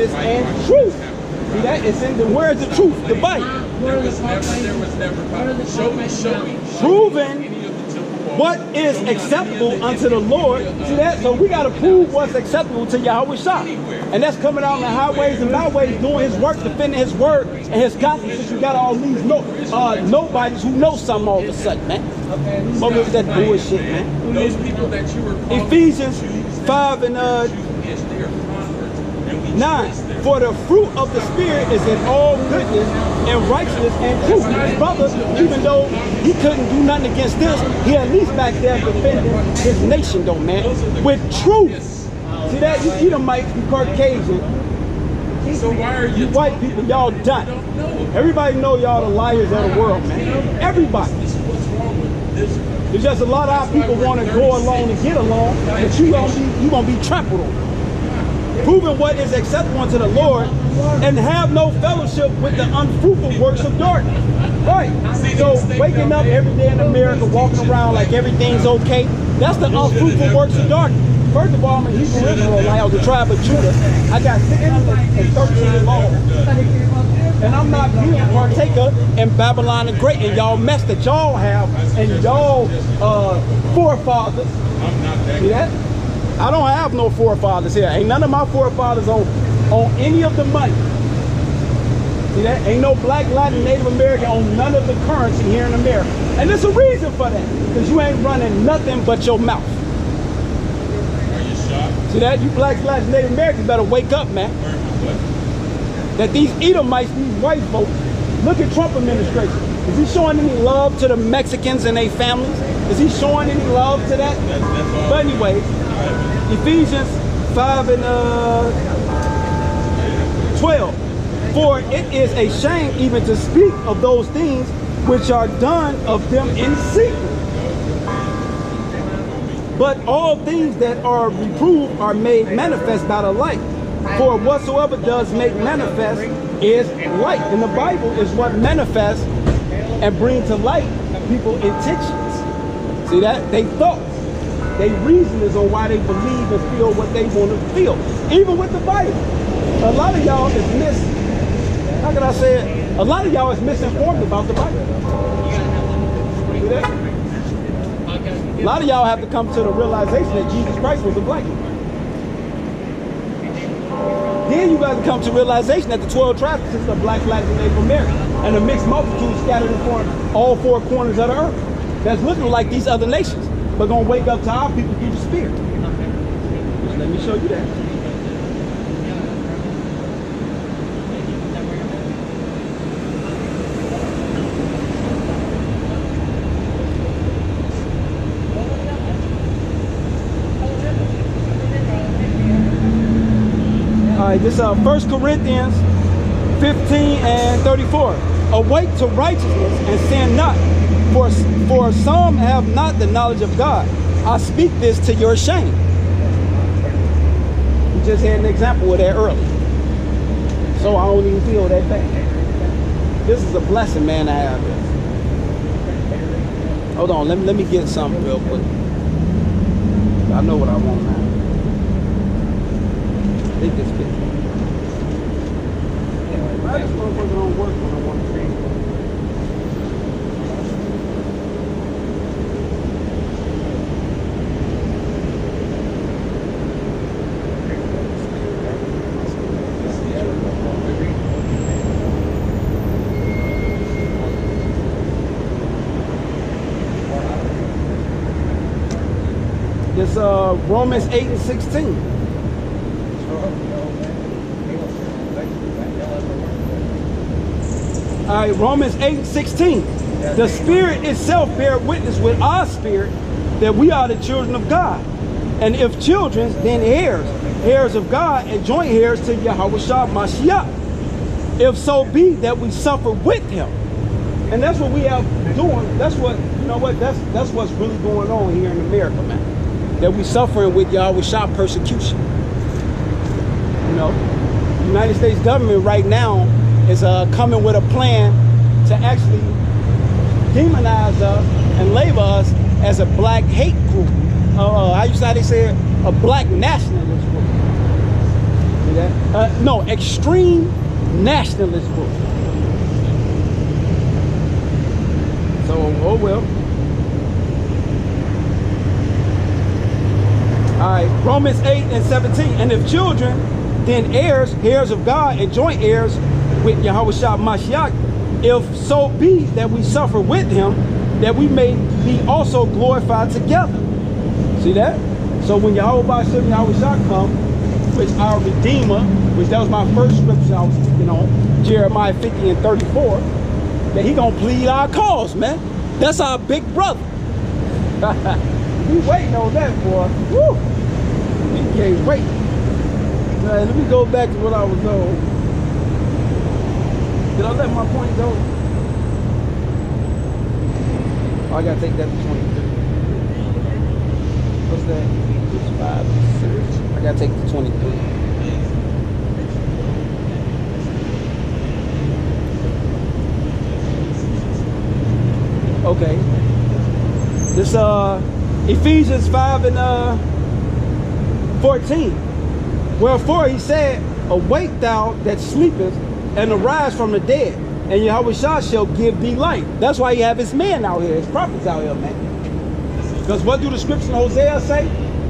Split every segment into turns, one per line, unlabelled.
righteousness and truth. See that? It's in the words of truth, the Bible.
There was never. Show me.
Proving what is acceptable unto the Lord. See that? So we got to prove what's acceptable to Yahweh Shah. And that's coming out in the highways and byways, doing his work, defending his word and his gospel. Since you got all these nobodies who know something all of a sudden, man. What was that bullshit, man?
Those people that you were calling
Ephesians 5 and 9. For the fruit of the Spirit is in all goodness and righteousness and truth. His brother, even though he couldn't do nothing against this, he at least back there defending his nation, though, man, with truth. See that? You Edomites, you Caucasian.
So why are you
white people? Y'all done. Everybody know y'all the liars of the world, man. Everybody.
What's wrong with this?
There's just a lot of our people want to go along and get along, but you gonna be trampled on. Proving what is acceptable unto the Lord, and have no fellowship with the unfruitful works of darkness. Right. So waking up every day in America, walking around like everything's okay, that's the unfruitful works of darkness. First of all, I'm a Hebrew Israelite. I was the tribe of Judah. I got 613 laws. And I'm not being a partaker in Babylon the Great and y'all mess that y'all have and y'all forefathers. See that? I don't have no forefathers here. Ain't none of my forefathers on any of the money. See that? Ain't no black, Latin, Native American on none of the currency here in America. And there's a reason for that. Because you ain't running nothing but your mouth.
Are you shocked?
See that? You blacks, Latin, Native Americans better wake up, man. That these Edomites, these white folks, look at Trump administration. Is he showing any love to the Mexicans and their families? Is he showing any love to that? But anyway, Ephesians 5 and 12. For it is a shame even to speak of those things which are done of them in secret. But all things that are reproved are made manifest by the light. For whatsoever does make manifest is light. And the Bible is what manifests and brings to light people's intentions. See that? They thoughts. They reason is on why they believe and feel what they want to feel. Even with the Bible. A lot of y'all is how can I say it? A lot of y'all is misinformed about the Bible. See that? A lot of y'all have to come to the realization that Jesus Christ was a black man. Then you guys come to realization that the 12 tribes consist of black, Latin, and Native American, and a mixed multitude scattered in all four corners of the earth. That's looking like these other nations, but gonna wake up to our people through the Spirit. Let me show you that. All right, this is 1 Corinthians 15 and 34. Awake to righteousness and sin not, for some have not the knowledge of God. I speak this to your shame. We just had an example of that earlier. So I don't even feel that bad. This is a blessing, man, to have this. Hold on, let me get something real quick. I know what I want now. I think this fits. Why this motherfucker don't work when I want to read? It's Romans 8 and 16. All right, Romans 8 and 16. The Spirit itself bear witness with our spirit that we are the children of God. And if children, then heirs, heirs of God and joint heirs to Yahweh Shah Mashiach. If so be that we suffer with him. And that's what we have doing. That's what, you know what, that's what's really going on here in America, man. That we suffering with Yahweh Shah persecution. You know, the United States government right now is coming with a plan to actually demonize us and label us as a black hate group. How they say it? A black nationalist group. You See that? No, extreme nationalist book. So, oh well. All right, Romans 8:17. And if children, then heirs, heirs of God, and joint heirs with Yahushua Mashiach, if so be that we suffer with him, that we may be also glorified together. See that? So when Yahushua come, which our Redeemer, which that was my first scripture I was speaking on, Jeremiah 50:34, that he gonna plead our cause, man. That's our big brother. We waiting on that, boy. Woo! We can't wait. All right, let me go back to what I was on. Did I let my point go? Oh, I gotta take that to 23. What's that? 5, 6. I gotta take it to 23. Okay. This Ephesians 5:14. Wherefore he said, awake thou that sleepest, and arise from the dead, and Yahushua shall give thee light. That's why he have his men out here, his prophets out here, man. Because what do the scriptures in Hosea say?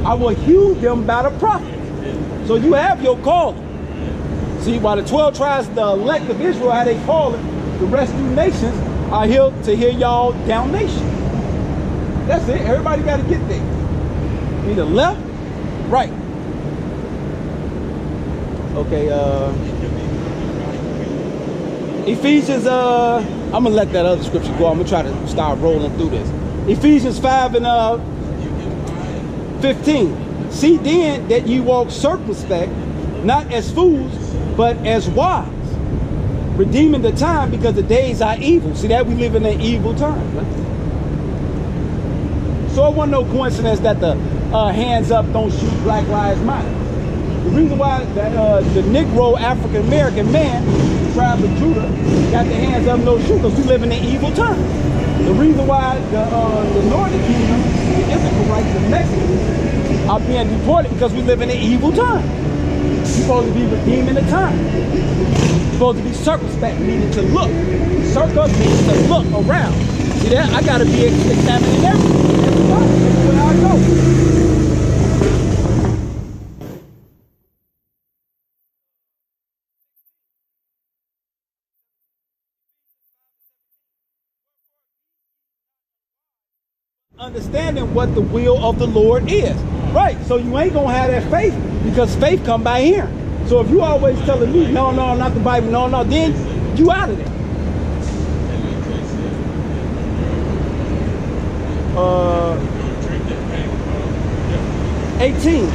I will hew them by the prophets. So you have your calling. See, while the 12 tribes, the elect of Israel, how they call it, the rescue nations, are here to hear y'all damnation. That's it. Everybody got to get there. Either left, right. Okay, Ephesians, I'm going to let that other scripture go. I'm going to try to start rolling through this. Ephesians 5:15. See then that you walk circumspect, not as fools, but as wise, redeeming the time because the days are evil. See that? We live in an evil time. Right? So it wasn't no coincidence that the hands up, don't shoot, Black Lives Matter. The reason why the Negro African-American man, the tribe of Judah, got the hands up, no shoot, because we live in an evil time. The reason why the Northern Kingdom, the Israelites, the Mexicans, are being deported because we live in an evil time. We're supposed to be redeeming the time. We're supposed to be circumspect, meaning to look. Circus means to look around. See that? I got to be examining everything, everybody, everywhere I go. Understanding what the will of the Lord is. Right, so you ain't gonna have that faith because faith come by hearing. So if you always telling me, no, not the Bible, no, then you out of there. 18,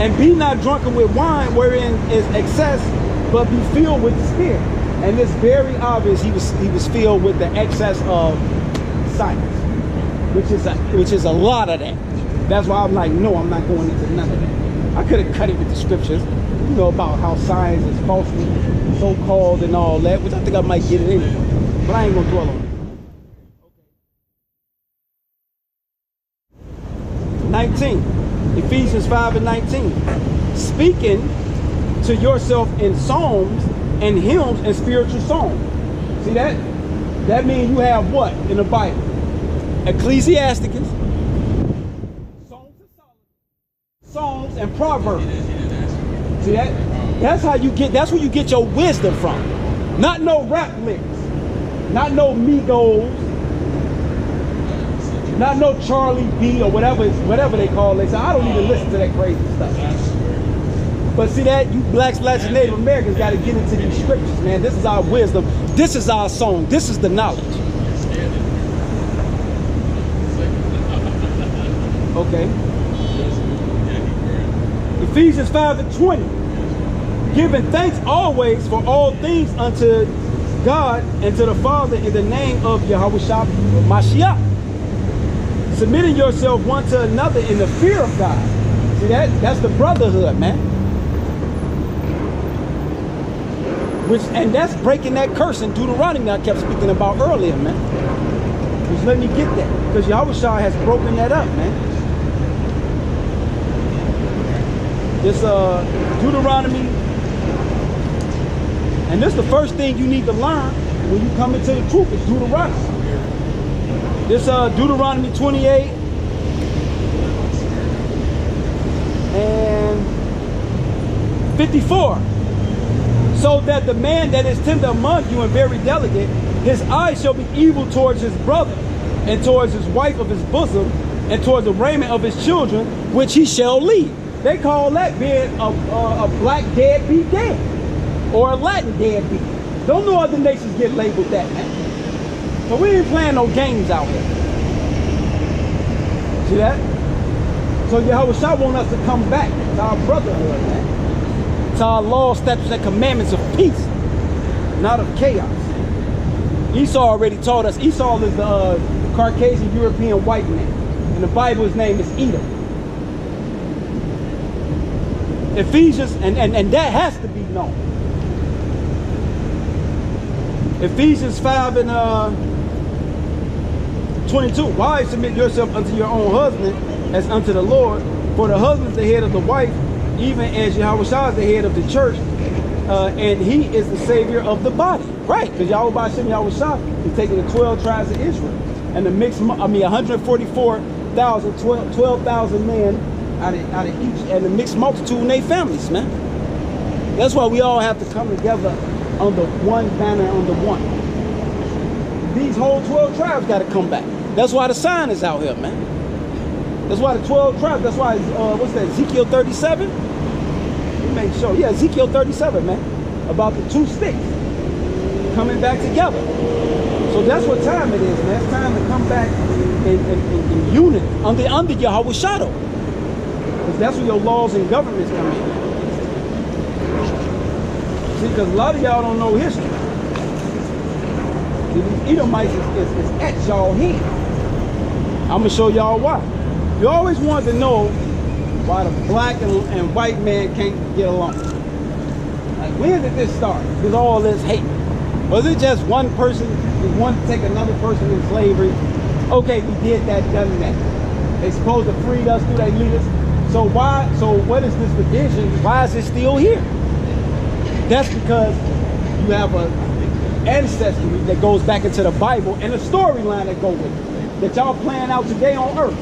and be not drunken with wine wherein is excess, but be filled with the Spirit. And it's very obvious he was filled with the excess of science. Which is a lot of that. That's why I'm like, no, I'm not going into none of that. I could have cut it with the scriptures, you know, about how science is falsely so-called and all that, which I think I might get it anyway. But I ain't gonna dwell on it. 19, Ephesians 5:19. Speaking to yourself in psalms and hymns and spiritual songs. See that? That means you have what in the Bible? Ecclesiasticus, Psalms and Proverbs. See that? That's how you get. That's where you get your wisdom from. Not no rap lyrics, not no Migos, not no Charlie B or whatever they call it. So I don't even listen to that crazy stuff. But see that? You blacks, and Native Americans got to get into these scriptures, man. This is our wisdom. This is our song. This is the knowledge. Okay. Ephesians 5:20. Giving thanks always for all things unto God and to the Father in the name of Yahushua Mashiach. Submitting yourself one to another in the fear of God. See that? That's the brotherhood, man. And that's breaking that curse in Deuteronomy I kept speaking about earlier, man. Just let me get that. Because Yahushua has broken that up, man. This Deuteronomy And this is the first thing you need to learn when you come into the truth is Deuteronomy. This Deuteronomy 28 and 54. So that the man that is tender among you and very delicate, his eyes shall be evil towards his brother, and towards his wife of his bosom, and towards the raiment of his children, which he shall lead. They call that being a black deadbeat dad, or a Latin deadbeat. Don't no other nations get labeled that, man. But we ain't playing no games out here. See that? So Yahushua wants us to come back to our brotherhood, man. To our laws, statutes, and commandments of peace, not of chaos. Esau already taught us. Esau is the Caucasian European white man. In the Bible, his name is Edom. Ephesians, and that has to be known. Ephesians 5 and 22. Wives, submit yourself unto your own husband as unto the Lord. For the husband is the head of the wife, even as Yahushua is the head of the church, and he is the savior of the body. Right, because Yahushua is taking the 12 tribes of Israel and the mixed, 144,000, 12,000 men out of each, and the mixed multitude in their families, man. That's why we all have to come together under one banner, under one. These whole 12 tribes got to come back. That's why the sign is out here, man. That's why the 12 tribes, that's why, what's that, Ezekiel 37? Let me make sure. Yeah, Ezekiel 37, man. About the two sticks coming back together. So that's what time it is, man. It's time to come back in unity under Yahushua. Because that's where your laws and governments come in. See, because a lot of y'all don't know history. See, these Edomites is at y'all here. I'm going to show y'all why. You always wanted to know why the black and white man can't get along. Like, when did this start? Because all this hate. Was it just one person who wanted to take another person in slavery? Okay, we did that, done that. They supposed to free us through their leaders. So why? So what is this division? Why is it still here? That's because you have an ancestry that goes back into the Bible and a storyline that go with it that y'all playing out today on Earth.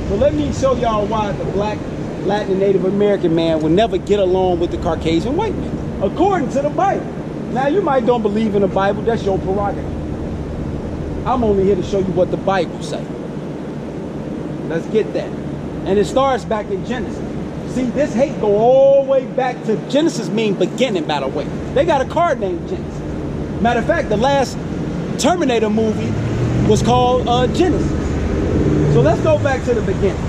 So let me show y'all why the black, Latin, and Native American man will never get along with the Caucasian white man, according to the Bible. Now, you might don't believe in the Bible. That's your prerogative. I'm only here to show you what the Bible says. Let's get that. And it starts back in Genesis. See, this hate go all the way back to Genesis, mean beginning, by the way. They got a card named Genesis. Matter of fact, the last Terminator movie was called Genesis. So let's go back to the beginning.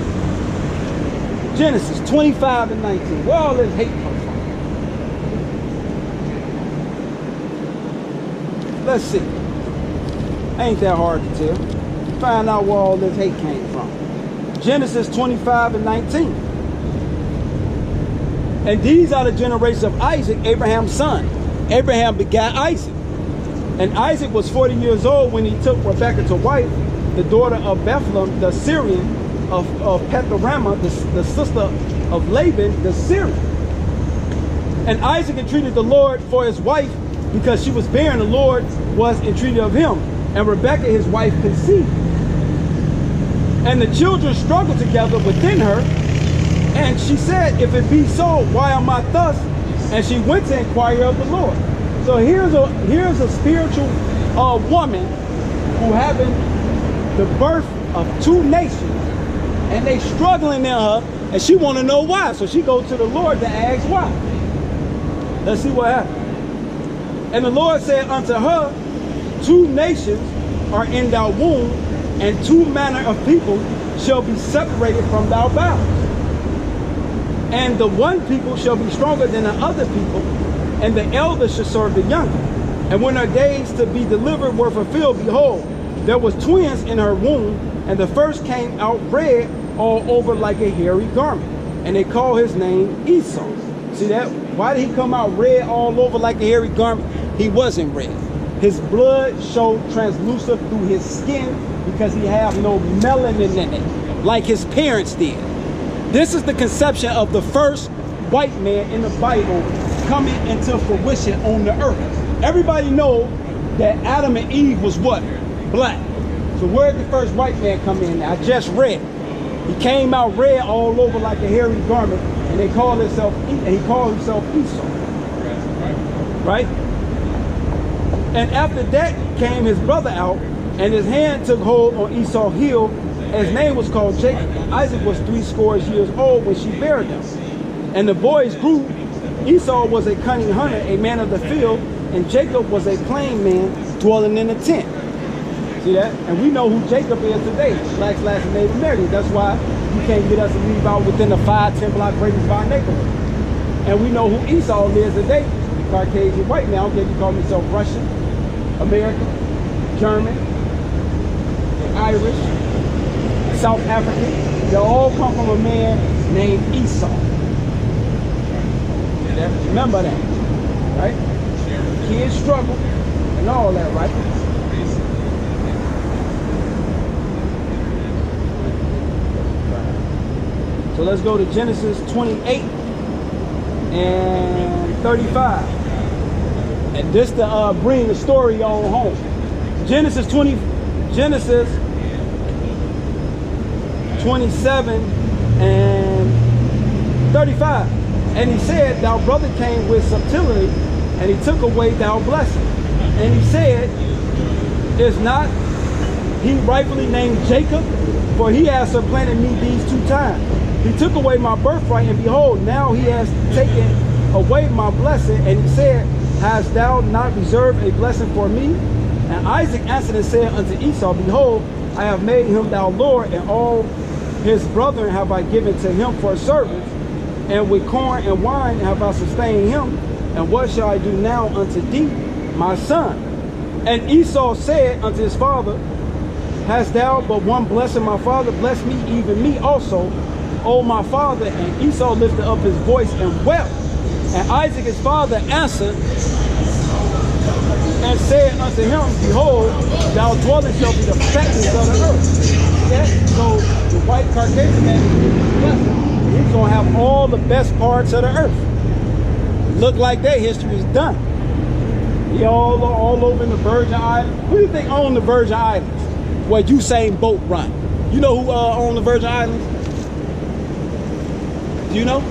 Genesis 25 and 19. Where all this hate comes from? Let's see. Ain't that hard to tell. Find out where all this hate came from. Genesis 25 and 19. And these are the generations of Isaac, Abraham's son. Abraham begat Isaac. And Isaac was 40 years old when he took Rebekah to wife, the daughter of Bablyon, the Syrian, of Petharamah, the sister of Laban, the Syrian. And Isaac entreated the Lord for his wife, because she was barren. The Lord was entreated of him. And Rebekah, his wife, conceived. And the children struggled together within her. And she said, if it be so, why am I thus? And she went to inquire of the Lord. So here's a spiritual woman who having the birth of two nations, and they struggling in her, and she want to know why. So she goes to the Lord to ask why. Let's see what happens. And the Lord said unto her, two nations are in thy womb, and two manner of people shall be separated from thy bowels. And the one people shall be stronger than the other people, and the elder shall serve the younger. And when her days to be delivered were fulfilled, behold, there was twins in her womb, and the first came out red all over like a hairy garment. And they call his name Esau. See that? Why did he come out red all over like a hairy garment? He wasn't red. His blood showed translucent through his skin because he had no melanin in it, like his parents did. This is the conception of the first white man in the Bible coming into fruition on the earth. Everybody know that Adam and Eve was what? Black. So where did the first white man come in? I just read. He came out red all over like a hairy garment, and he called himself Esau. Right? And after that came his brother out, and his hand took hold on Esau's heel. His name was called Jacob. Isaac was 80 years old when she bare them. And the boys grew. Esau was a cunning hunter, a man of the field, and Jacob was a plain man dwelling in a tent. See that? And we know who Jacob is today. Black / Native American. That's why you can't get us to leave out within the 5-10 block radius of our neighborhood. And we know who Esau is today. Caucasian white man. I don't care if you call himself Russian, American, German, Irish, South African. They all come from a man named Esau. Remember that, right? Kids struggle and all that, right? So let's go to Genesis 28 and 35. And this to bring the story on home. Genesis 27 and 35. And he said, "Thou brother came with subtlety, and he took away thou blessing." And he said, "Is not he rightfully named Jacob? For he has supplanted me these 2 times. He took away my birthright, and behold, now he has taken away my blessing." And he said, "Hast thou not reserved a blessing for me?" And Isaac answered and said unto Esau, "Behold, I have made him thou Lord, and all his brethren have I given to him for servants, and with corn and wine have I sustained him. And what shall I do now unto thee, my son?" And Esau said unto his father, "Hast thou but one blessing, my father? Bless me, even me also, O my father." And Esau lifted up his voice and wept. And Isaac his father answered and said unto him, "Behold, thou dwellest shall be the fatness of the earth." Yeah? So the white Caucasian man is blessed. He's going to have all the best parts of the earth. Look like their history is done. He all over in the Virgin Islands. Who do you think owned the Virgin Islands? Where Usain Bolt run? You know who owned the Virgin Islands? Do you know?